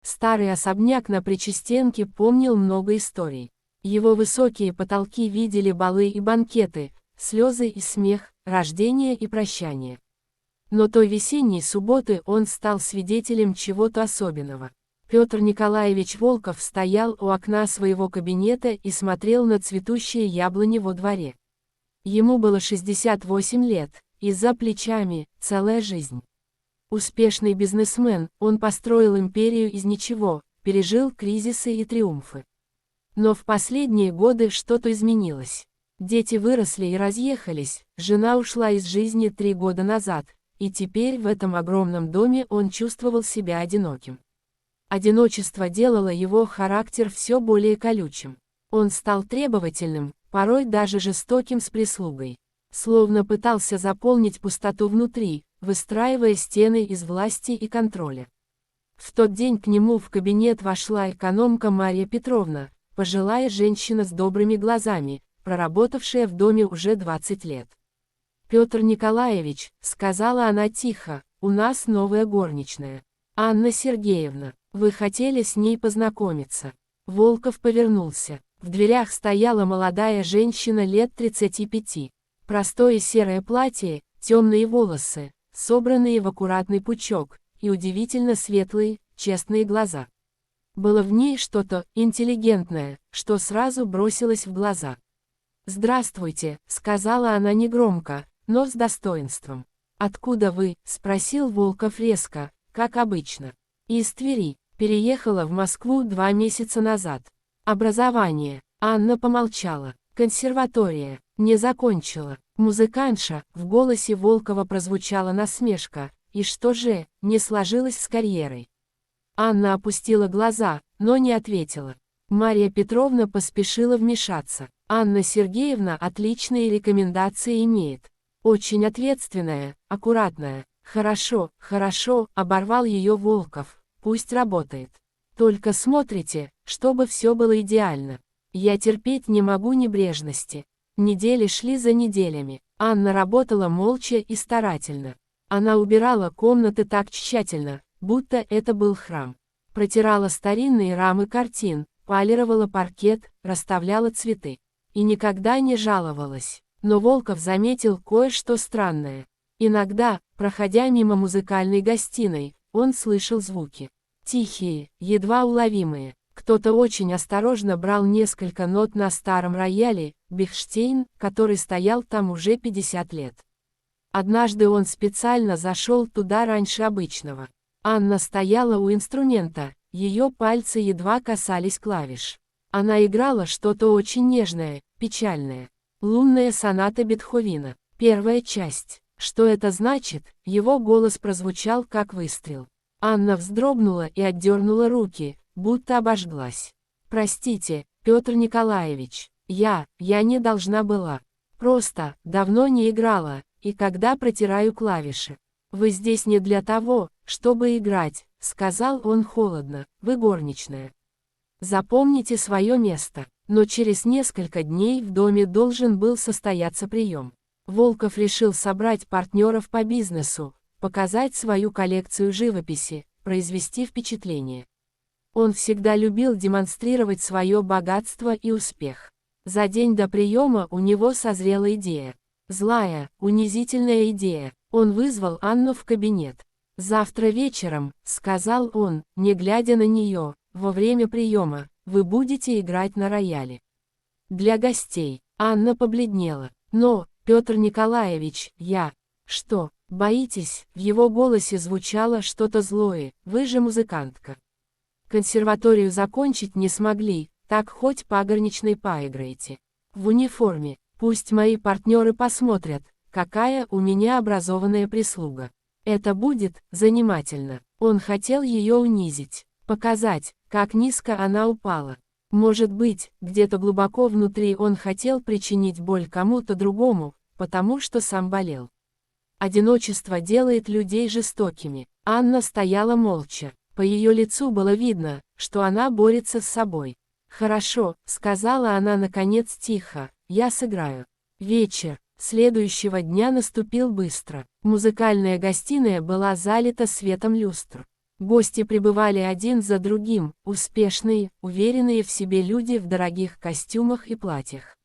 Старый особняк на Причистенке помнил много историй. Его высокие потолки видели балы и банкеты, слезы и смех, рождение и прощание. Но той весенней субботы он стал свидетелем чего-то особенного. Петр Николаевич Волков стоял у окна своего кабинета и смотрел на цветущие яблони во дворе. Ему было 68 лет, и за плечами целая жизнь. Успешный бизнесмен, он построил империю из ничего, пережил кризисы и триумфы. Но в последние годы что-то изменилось. Дети выросли и разъехались, жена ушла из жизни 3 года назад, и теперь в этом огромном доме он чувствовал себя одиноким. Одиночество делало его характер все более колючим. Он стал требовательным, порой даже жестоким с прислугой. Словно пытался заполнить пустоту внутри, выстраивая стены из власти и контроля. В тот день к нему в кабинет вошла экономка Марья Петровна, пожилая женщина с добрыми глазами, проработавшая в доме уже 20 лет. «Петр Николаевич», — сказала она тихо, — «у нас новая горничная. Анна Сергеевна, вы хотели с ней познакомиться». Волков повернулся. В дверях стояла молодая женщина лет 35. Простое серое платье, темные волосы, собранные в аккуратный пучок, и удивительно светлые, честные глаза. Было в ней что-то интеллигентное, что сразу бросилось в глаза. «Здравствуйте», — сказала она негромко, но с достоинством. «Откуда вы?» — спросил Волков резко, как обычно. «Из Твери. Переехала в Москву 2 месяца назад. Образование». Анна помолчала. «Консерватория. Не закончила. Музыкантша», в голосе Волкова прозвучала насмешка. «И что же, не сложилось с карьерой?» Анна опустила глаза, но не ответила. Марья Петровна поспешила вмешаться. «Анна Сергеевна отличные рекомендации имеет. Очень ответственная, аккуратная». «Хорошо, хорошо», — оборвал ее Волков. «Пусть работает. Только смотрите, чтобы все было идеально. Я терпеть не могу небрежности». Недели шли за неделями. Анна работала молча и старательно. Она убирала комнаты так тщательно, будто это был храм. Протирала старинные рамы картин, полировала паркет, расставляла цветы. И никогда не жаловалась. Но Волков заметил кое-что странное. Иногда, проходя мимо музыкальной гостиной, он слышал звуки. Тихие, едва уловимые. Кто-то очень осторожно брал несколько нот на старом рояле, Бехштейн, который стоял там уже 50 лет. Однажды он специально зашел туда раньше обычного. Анна стояла у инструмента, ее пальцы едва касались клавиш. Она играла что-то очень нежное, печальное. Лунная соната Бетховена, первая часть. Что это значит? Его голос прозвучал как выстрел. Анна вздрогнула и отдернула руки, будто обожглась. «Простите, Петр Николаевич, я не должна была. Просто, давно не играла, и когда протираю клавиши. Вы здесь не для того, чтобы играть», — сказал он холодно, — «вы горничная. Запомните свое место». Но через несколько дней в доме должен был состояться прием. Волков решил собрать партнеров по бизнесу, показать свою коллекцию живописи, произвести впечатление. Он всегда любил демонстрировать свое богатство и успех. За день до приема у него созрела идея. Злая, унизительная идея. Он вызвал Анну в кабинет. «Завтра вечером», — сказал он, не глядя на нее, — «во время приема, вы будете играть на рояле. Для гостей». Анна побледнела. «Но, Петр Николаевич, я...» «Что, боитесь?» В его голосе звучало что-то злое. «Вы же музыкантка. Консерваторию закончить не смогли, так хоть по горничной поиграете. В униформе. Пусть мои партнеры посмотрят, какая у меня образованная прислуга. Это будет занимательно». Он хотел ее унизить, показать, как низко она упала. Может быть, где-то глубоко внутри он хотел причинить боль кому-то другому, потому что сам болел. Одиночество делает людей жестокими. Анна стояла молча. По ее лицу было видно, что она борется с собой. «Хорошо», — сказала она наконец тихо, — «я сыграю». Вечер следующего дня наступил быстро. Музыкальная гостиная была залита светом люстр. Гости прибывали один за другим, успешные, уверенные в себе люди в дорогих костюмах и платьях.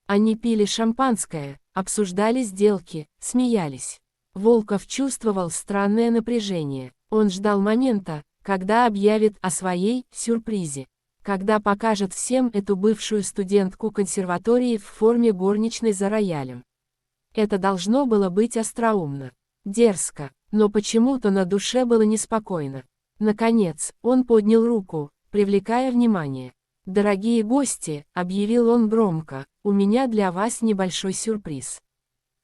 Они пили шампанское, обсуждали сделки, смеялись. Волков чувствовал странное напряжение. Он ждал момента, когда объявит о своей сюрпризе. Когда покажет всем эту бывшую студентку консерватории в форме горничной за роялем. Это должно было быть остроумно, дерзко, но почему-то на душе было неспокойно. Наконец, он поднял руку, привлекая внимание. «Дорогие гости», — объявил он громко, — «у меня для вас небольшой сюрприз.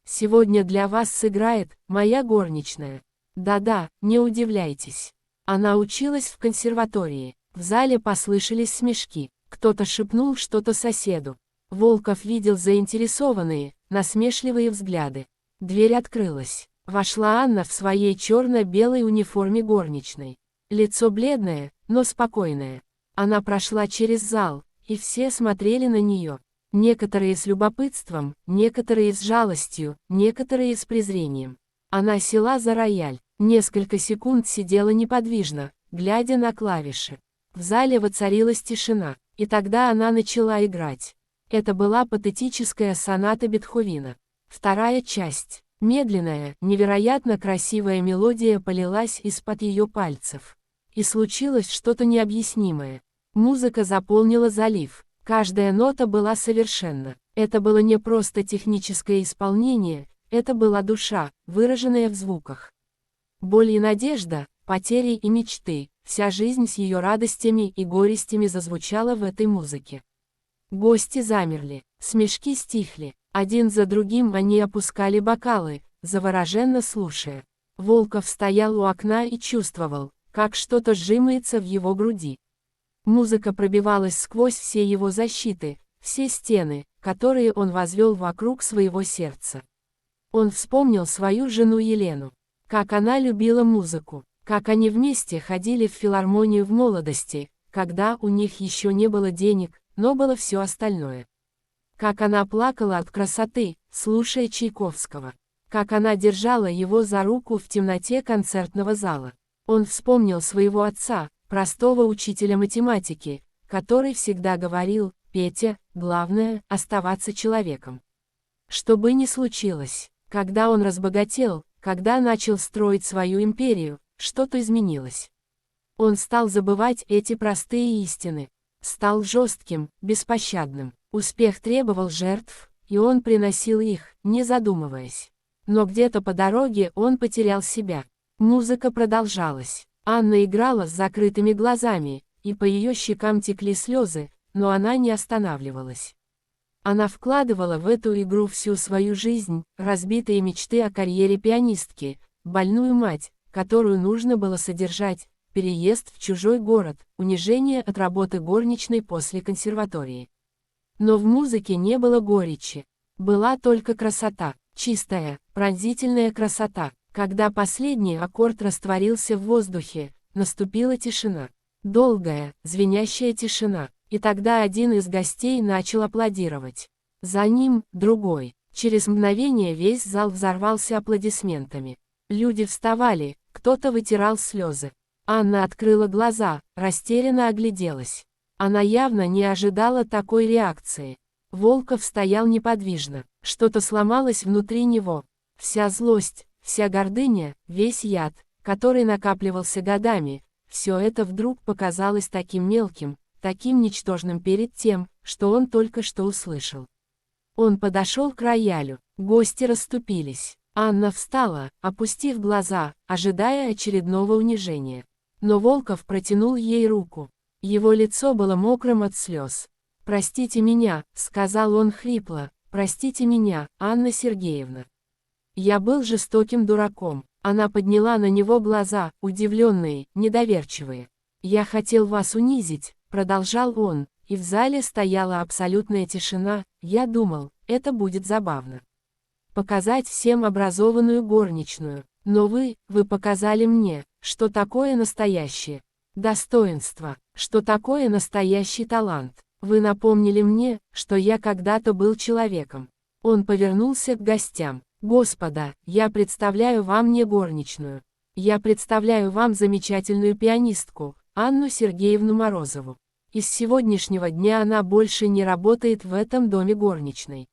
Сегодня для вас сыграет моя горничная. Да-да, не удивляйтесь. Она училась в консерватории». В зале послышались смешки. Кто-то шепнул что-то соседу. Волков видел заинтересованные, насмешливые взгляды. Дверь открылась. Вошла Анна в своей черно-белой униформе горничной. Лицо бледное, но спокойное. Она прошла через зал, и все смотрели на нее. Некоторые с любопытством, некоторые с жалостью, некоторые с презрением. Она села за рояль, несколько секунд сидела неподвижно, глядя на клавиши. В зале воцарилась тишина, и тогда она начала играть. Это была патетическая соната Бетховена. Вторая часть. Медленная, невероятно красивая мелодия полилась из-под ее пальцев. И случилось что-то необъяснимое. Музыка заполнила залив. Каждая нота была совершенна. Это было не просто техническое исполнение, это была душа, выраженная в звуках. Боль и надежда, потери и мечты, вся жизнь с ее радостями и горестями зазвучала в этой музыке. Гости замерли, смешки стихли, один за другим они опускали бокалы, завороженно слушая. Волков стоял у окна и чувствовал, как что-то сжимается в его груди. Музыка пробивалась сквозь все его защиты, все стены, которые он возвел вокруг своего сердца. Он вспомнил свою жену Елену. Как она любила музыку, как они вместе ходили в филармонию в молодости, когда у них еще не было денег, но было все остальное. Как она плакала от красоты, слушая Чайковского. Как она держала его за руку в темноте концертного зала. Он вспомнил своего отца, простого учителя математики, который всегда говорил: «Петя, главное – оставаться человеком». Что бы ни случилось, когда он разбогател, когда начал строить свою империю, что-то изменилось. Он стал забывать эти простые истины. Стал жестким, беспощадным. Успех требовал жертв, и он приносил их, не задумываясь. Но где-то по дороге он потерял себя. Музыка продолжалась. Анна играла с закрытыми глазами, и по ее щекам текли слезы, но она не останавливалась. Она вкладывала в эту игру всю свою жизнь, разбитые мечты о карьере пианистки, больную мать, которую нужно было содержать, переезд в чужой город, унижение от работы горничной после консерватории. Но в музыке не было горечи. Была только красота, чистая, пронзительная красота. Когда последний аккорд растворился в воздухе, наступила тишина. Долгая, звенящая тишина. И тогда один из гостей начал аплодировать. За ним – другой. Через мгновение весь зал взорвался аплодисментами. Люди вставали, кто-то вытирал слезы. Анна открыла глаза, растерянно огляделась. Она явно не ожидала такой реакции. Волков стоял неподвижно. Что-то сломалось внутри него. Вся злость, вся гордыня, весь яд, который накапливался годами, все это вдруг показалось таким мелким, таким ничтожным перед тем, что он только что услышал. Он подошел к роялю, гости расступились. Анна встала, опустив глаза, ожидая очередного унижения. Но Волков протянул ей руку. Его лицо было мокрым от слез. «Простите меня», — сказал он хрипло, — «простите меня, Анна Сергеевна. Я был жестоким дураком». Она подняла на него глаза, удивленные, недоверчивые. «Я хотел вас унизить», — продолжал он, и в зале стояла абсолютная тишина. «Я думал, это будет забавно. Показать всем образованную горничную. Но вы показали мне, что такое настоящее достоинство, что такое настоящий талант. Вы напомнили мне, что я когда-то был человеком». Он повернулся к гостям. «Господа, я представляю вам не горничную. Я представляю вам замечательную пианистку, Анну Сергеевну Морозову. И с сегодняшнего дня она больше не работает в этом доме горничной.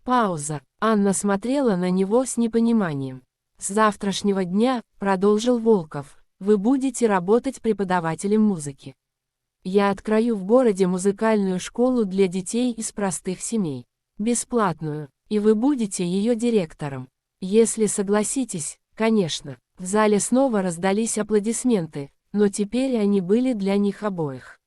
Пауза. Анна смотрела на него с непониманием. С завтрашнего дня, продолжил Волков, вы будете работать преподавателем музыки. Я открою в городе музыкальную школу для детей из простых семей. Бесплатную, и вы будете ее директором. Если согласитесь, конечно. В зале снова раздались аплодисменты, но теперь они были для них обоих.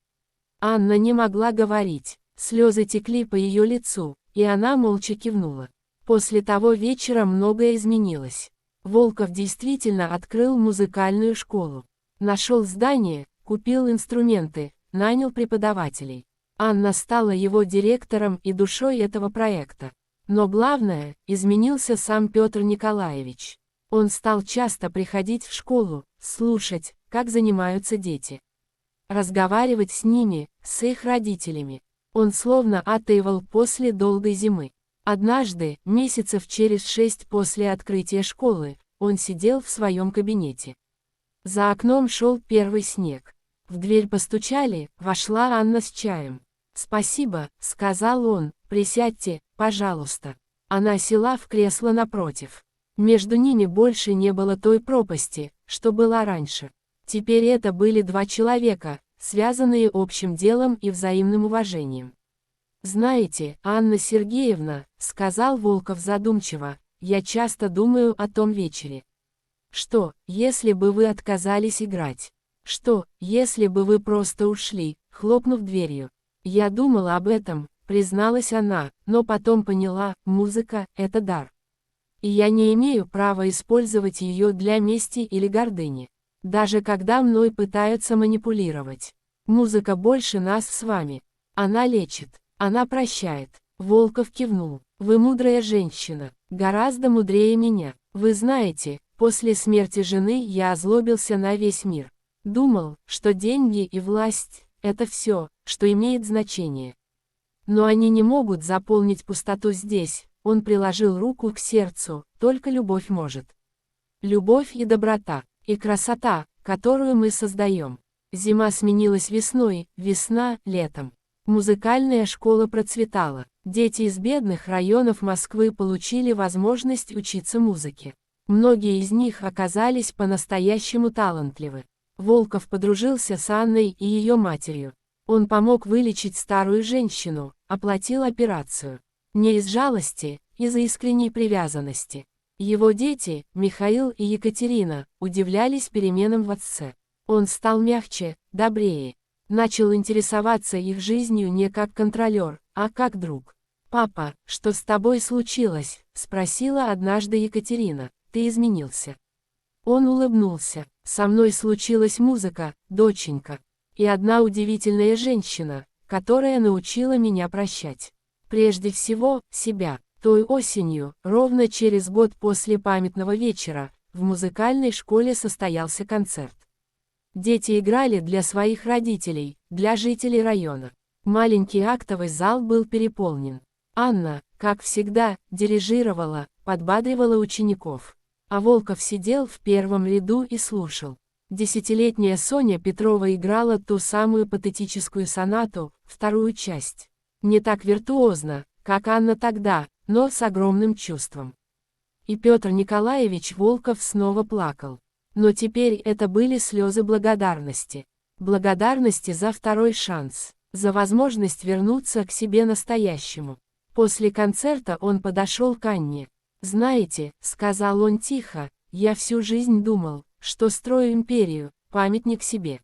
Анна не могла говорить, слезы текли по ее лицу, и она молча кивнула. После того вечера многое изменилось. Волков действительно открыл музыкальную школу. Нашел здание, купил инструменты, нанял преподавателей. Анна стала его директором и душой этого проекта. Но главное, изменился сам Петр Николаевич. Он стал часто приходить в школу, слушать, как занимаются дети. Разговаривать с ними, с их родителями. Он словно отаивал после долгой зимы. Однажды, месяцев через 6 после открытия школы, он сидел в своем кабинете. За окном шел первый снег. В дверь постучали, вошла Анна с чаем. «Спасибо», — сказал он, — «присядьте, пожалуйста». Она села в кресло напротив. Между ними больше не было той пропасти, что была раньше. Теперь это были два человека, связанные общим делом и взаимным уважением. «Знаете, Анна Сергеевна», — сказал Волков задумчиво, — «я часто думаю о том вечере. Что, если бы вы отказались играть? Что, если бы вы просто ушли, хлопнув дверью? Я думала об этом», — призналась она, но потом поняла, музыка — это дар. И я не имею права использовать ее для мести или гордыни. Даже когда мной пытаются манипулировать. Музыка больше нас с вами. Она лечит, она прощает. Волков кивнул. Вы мудрая женщина, гораздо мудрее меня. Вы знаете, после смерти жены я озлобился на весь мир. Думал, что деньги и власть – это все, что имеет значение. Но они не могут заполнить пустоту здесь. Он приложил руку к сердцу, только любовь может. Любовь и доброта, и красота, которую мы создаем. Зима сменилась весной, весна – летом. Музыкальная школа процветала. Дети из бедных районов Москвы получили возможность учиться музыке. Многие из них оказались по-настоящему талантливы. Волков подружился с Анной и ее матерью. Он помог вылечить старую женщину, оплатил операцию. Не из жалости, из-за искренней привязанности. Его дети, Михаил и Екатерина, удивлялись переменам в отце. Он стал мягче, добрее. Начал интересоваться их жизнью не как контролер, а как друг. «Папа, что с тобой случилось?» – спросила однажды Екатерина. «Ты изменился». Он улыбнулся. «Со мной случилась музыка, доченька. И одна удивительная женщина, которая научила меня прощать. Прежде всего, себя». Той осенью, ровно через год после памятного вечера, в музыкальной школе состоялся концерт. Дети играли для своих родителей, для жителей района. Маленький актовый зал был переполнен. Анна, как всегда, дирижировала, подбадривала учеников. А Волков сидел в первом ряду и слушал. Десятилетняя Соня Петрова играла ту самую патетическую сонату, вторую часть. Не так виртуозно, как Анна тогда, но с огромным чувством. И Петр Николаевич Волков снова плакал. Но теперь это были слезы благодарности. Благодарности за второй шанс, за возможность вернуться к себе настоящему. После концерта он подошел к Анне. «Знаете», — сказал он тихо, — «я всю жизнь думал, что строю империю, памятник себе.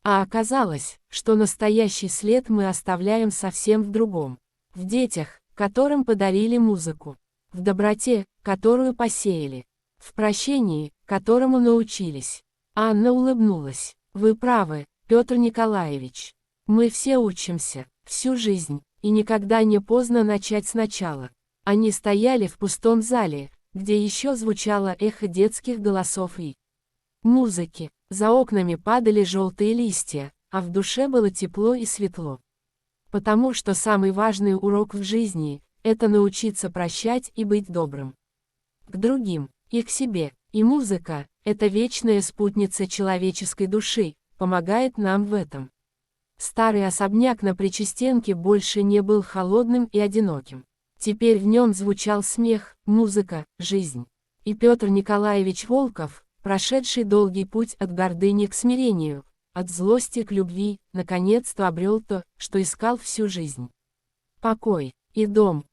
А оказалось, что настоящий след мы оставляем совсем в другом. В детях, которым подарили музыку. В доброте, которую посеяли. В прощении, которому научились». Анна улыбнулась. «Вы правы, Петр Николаевич. Мы все учимся, всю жизнь, и никогда не поздно начать сначала». Они стояли в пустом зале, где еще звучало эхо детских голосов и музыки. За окнами падали желтые листья, а в душе было тепло и светло. Потому что самый важный урок в жизни – это научиться прощать и быть добрым. К другим, и к себе, И музыка, эта вечная спутница человеческой души, помогает нам в этом. Старый особняк на Причистенке больше не был холодным и одиноким. Теперь в нем звучал смех, музыка, жизнь. И Петр Николаевич Волков, прошедший долгий путь от гордыни к смирению, от злости к любви, наконец-то обрел то, что искал всю жизнь. Покой и дом.